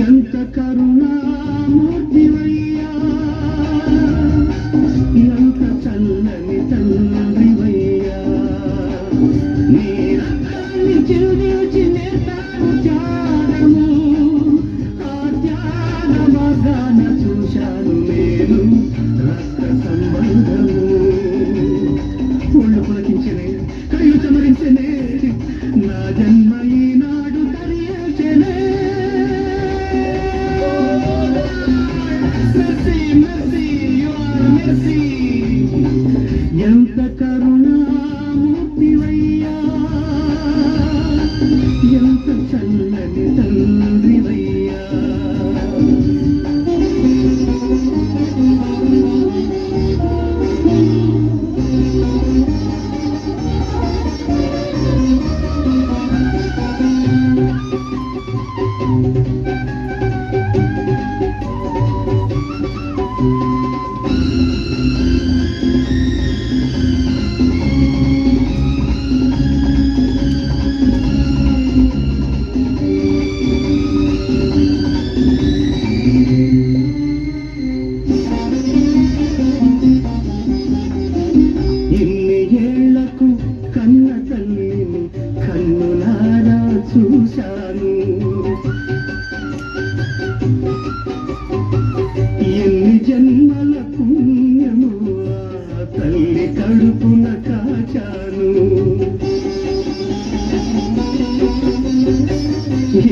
ఎంత కరుణామూర్తివయ్యా, ఎంత చల్లని తండ్రివయ్యా, నీ రక్తాన్ని చిరుదిల్చి నేర్పావు త్యాగము, ఆ త్యాగ మార్గాన చూశాను నేను రక్త సంబంధము. ఒళ్ళు పులకించనే, కళ్ళు చెమరించనే, నా జన్మ ఈనాడు ధరించనే. Mercy mercy you are mercy. ఎంత కరుణామూర్తివయ్యా, ఎంత చల్లని తండ్రివయ్యా. ఇన్ని ఏళ్లకు కన్న తల్లిని కన్నులారా చూశాను, ఎన్ని జన్మల పుణ్యము ఆ తల్లి కడుపున కాచాను.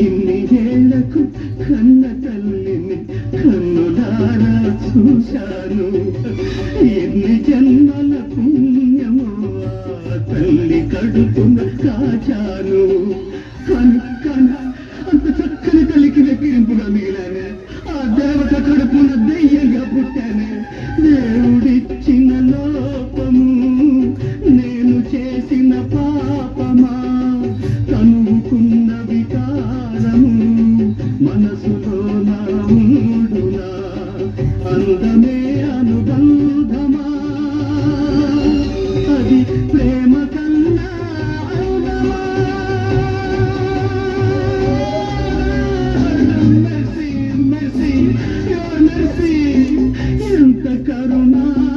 ఇన్ని ఏళ్లకు కన్న తల్లిని కన్నులారా చూశాను, ఎన్ని జన్మల పుణ్యము ఆ తల్లి కడుపున కాచాను. కానీ కానీ అంత చక్కని తల్లికి వెక్కిరింపుగా మిగిలానే, ఆ దేవత కడుపున దెయ్యంగా పుట్టానే. దేవుడిచ్చిన లోపము, నేను చేసిన పాపమా, కనుకున్న వికారము, మనసులో నా మూడునా, అందమే అనుబంధమా, అది ప్రేమ కన్నా అందమా. Mercy mercy your mercy. ఎంత కరుణామూర్తివయ్యా,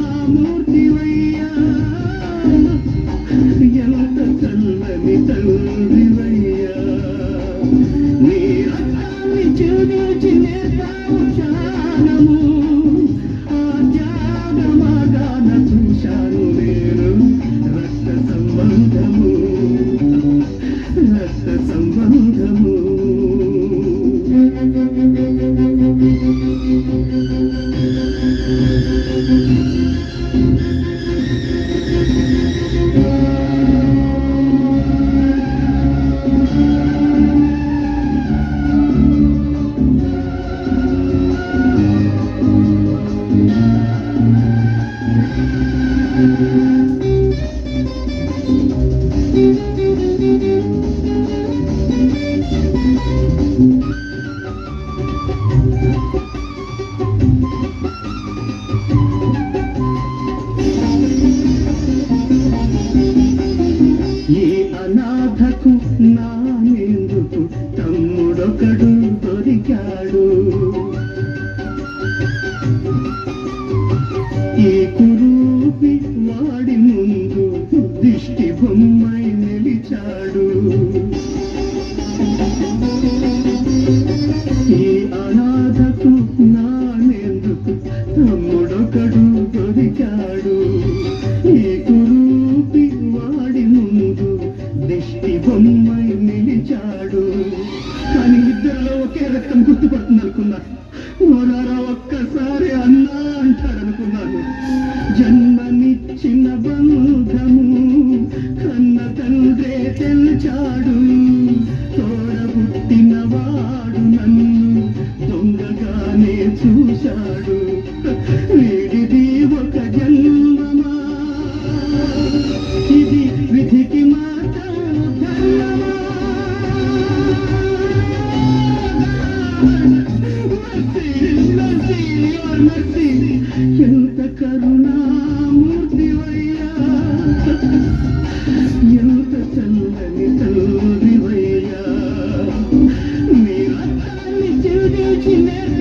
ఎంత చల్లని తండ్రివయ్యా, నీ రక్తాన్ని చిరుదిల్చి నేర్పావు త్యాగము, ఆ త్యాగ మార్గాన చూశాను నేను రక్త సంబంధము, రక్త సంబంధము. ఈ అనాథకు నానెందుకు తమ్ముడొకడు దొరికాడు, ఈ కురూపి వాడి ముందు దిష్టి బొమ్మై నిలిచాడు. ఈ అనాథకు నానెందుకు తమ్ముడొకడు దొరికాడు, ఈ కురూపి వాడి ముందు దిష్టి బొమ్మై నిలిచాడు. కానీ ఇద్దరిలో ఒకే రక్తం గుర్తుపడుతుంది అనుకున్నాను. ఓరారా ఒక్కసారి అన్నా అంటాడనుకున్నాను. జన్మనిచ్చిన బంధము కన్న తండ్రే తెల్చాడు, తోడబుట్టిన వాడు నన్ను దొంగగానే చూశాడు. వీడిది ఒక జన్మమా, ఇది విధికి మాత్రం ధర్మమా. ఎంత కరుణా చూచి నేర్ప